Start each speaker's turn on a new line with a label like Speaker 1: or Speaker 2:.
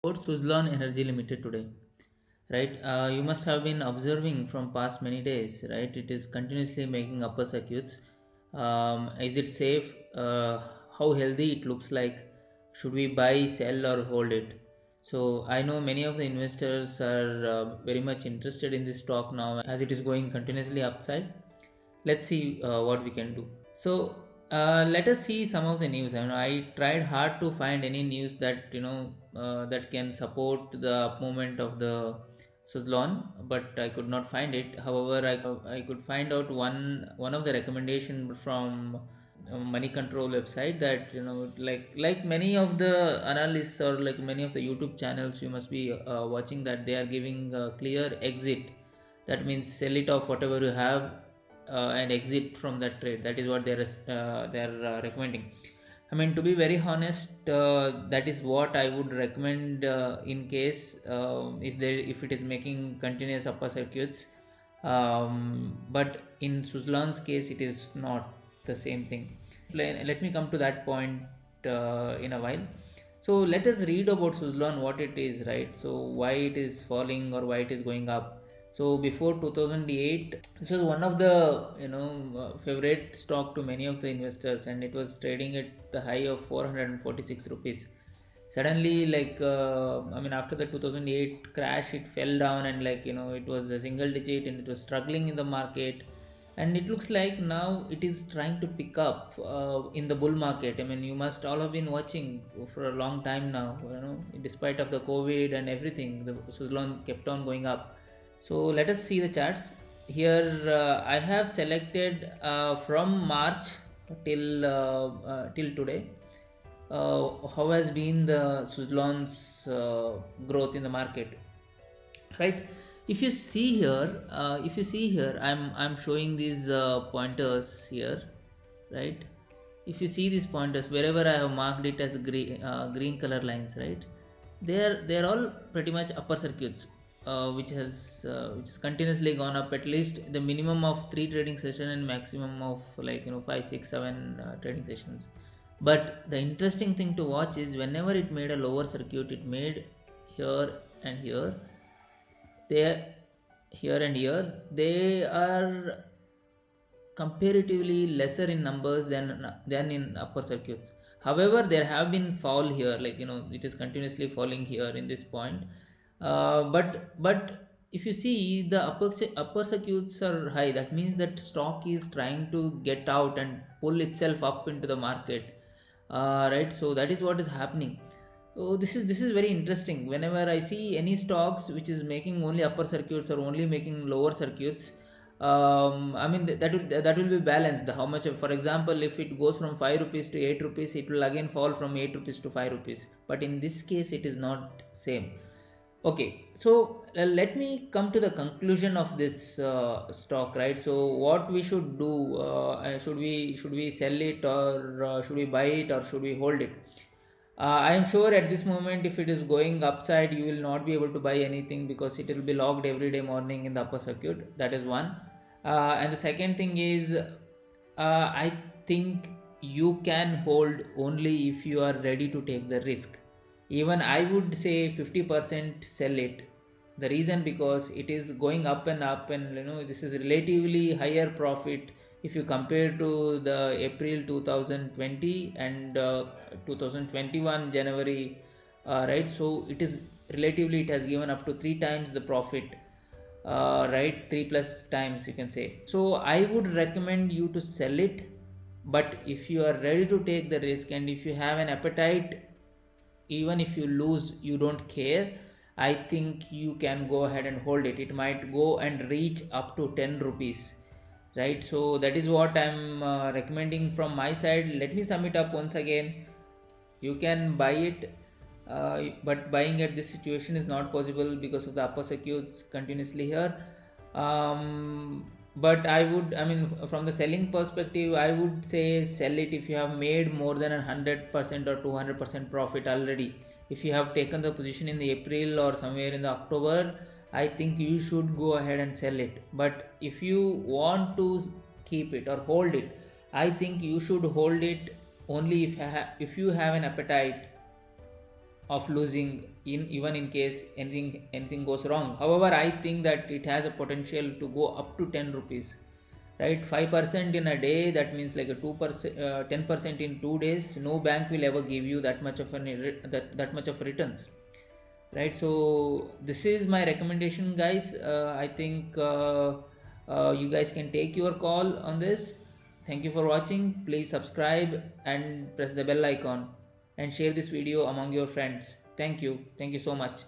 Speaker 1: About Suzlon Energy Limited today, right? You must have been observing from past many days, right? It is continuously making upper circuits. Is it safe? How healthy it looks like? Should we buy, sell, or hold it? So I know many of the investors are very much interested in this stock now as it is going continuously upside. Let's see what we can do. So let us see some of the news. I tried hard to find any news that that can support the up movement of the Suzlon, but I could not find it. However, I could find out one of the recommendation from money control website that like many of the analysts or like many of the YouTube channels you must be watching, that they are giving a clear exit. That means sell it off whatever you have and exit from that trade. That is what they're recommending. I mean, to be very honest, that is what I would recommend in case if it is making continuous upper circuits. But in Suzlon's case, it is not the same thing. Let me come to that point in a while. So let us read about Suzlon, what it is, right? So why it is falling or why it is going up. So before 2008, this was one of the favorite stock to many of the investors, and it was trading at the high of 446 rupees. Suddenly, after the 2008 crash, it fell down, and it was a single digit, and it was struggling in the market. And it looks like now it is trying to pick up in the bull market. I mean, you must all have been watching for a long time now. Despite of the COVID and everything, the Suzlon kept on going up. So let us see the charts. Here I have selected from March till today. How has been the Suzlon's growth in the market, right? If you see here, I'm showing these pointers here, right? If you see these pointers, wherever I have marked it as green color lines, right? They're all pretty much upper circuits, which has continuously gone up at least the minimum of 3 trading session and maximum of 5, 6, 7 trading sessions. But the interesting thing to watch is whenever it made a lower circuit, it made here and here, there, here and here. They are comparatively lesser in numbers than in upper circuits. However, there have been fall here, it is continuously falling here in this point. But if you see the upper circuits are high, that means that stock is trying to get out and pull itself up into the market, right? So that is what is happening. So this is very interesting. Whenever I see any stocks which is making only upper circuits or only making lower circuits, that will be balanced. How much, for example, if it goes from 5 rupees to 8 rupees, it will again fall from 8 rupees to 5 rupees. But in this case, it is not same. Okay, so let me come to the conclusion of this stock, right? So what we should do? Should we sell it, or should we buy it, or should we hold it? I am sure at this moment, if it is going upside, you will not be able to buy anything because it will be logged every day morning in the upper circuit. That is one. And the second thing is, I think you can hold only if you are ready to take the risk. Even I would say 50% sell it. The reason, because it is going up and up, and this is relatively higher profit if you compare to the April 2020 and 2021 January, right? So it is relatively, it has given up to 3 times the profit, right? 3 plus times, you can say. So I would recommend you to sell it. But if you are ready to take the risk, and if you have an appetite, even if you lose, you don't care, I think you can go ahead and hold it. It might go and reach up to 10 rupees, right? So that is what I'm recommending from my side. Let me sum it up once again. You can buy it, but buying at this situation is not possible because of the upper circuits continuously here. But from the selling perspective, I would say sell it if you have made more than 100% or 200% profit already. If you have taken the position in the April or somewhere in the October, I think you should go ahead and sell it. But if you want to keep it or hold it, I think you should hold it only if you have an appetite of losing even in case anything goes wrong. However, I think that it has a potential to go up to 10 rupees, right? 5% in a day, that means like a 2%, 10% in 2 days. No bank will ever give you that much of that much of returns, right? So this is my recommendation, guys. I think you guys can take your call on this. Thank you for watching. Please subscribe and press the bell icon and share this video among your friends. Thank you so much.